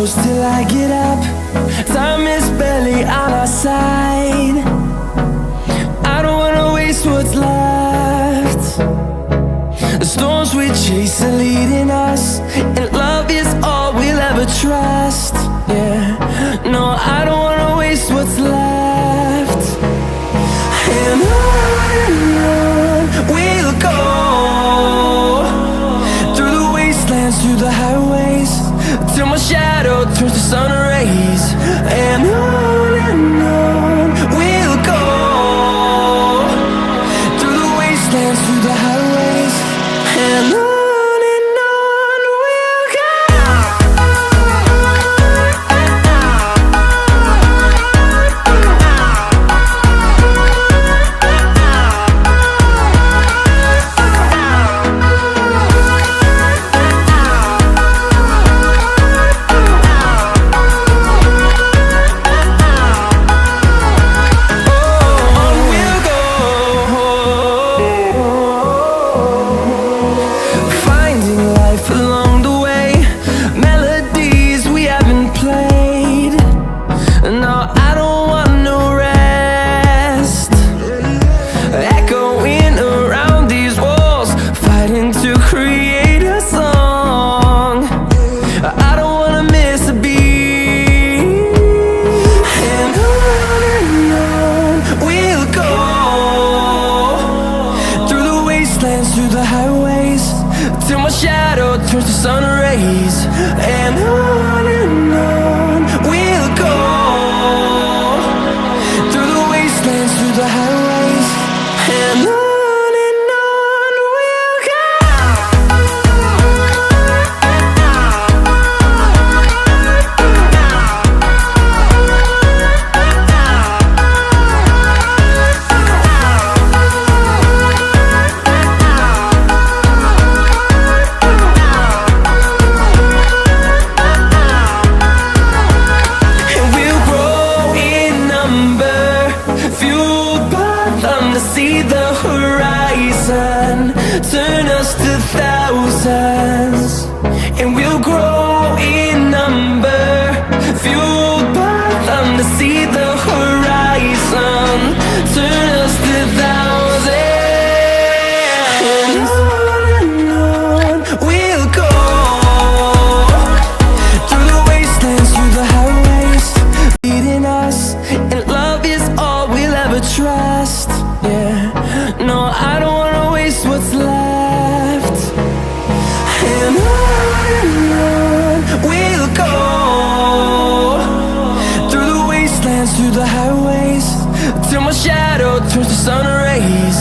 close till I get up. Time is barely on our side. I don't wanna waste what's left. The storms we chase are leading us, and love is all we'll ever trust. Yeah, no, I don't wanna waste what's left. And on we'll go, through the wastelands, through the highways, till my shadow turns to sun rays. And on we'll go, through the wastelands, through the highways, and on we'll go. Through the highways, till my shadow turns to sun rays. And on we'll go, through the wastelands, through the highways, and on. See the horizon, turn us to thousands, and we'll grow in number, fueled by them. To see the horizon, turn us to thousands, and on we'll go, through the wastelands, through the highways, leading us, and love is all we'll ever trust. Yeah, no, I don't wanna waste what's left. And on we'll go, through the wastelands, through the highways, till my shadow turns to sun rays.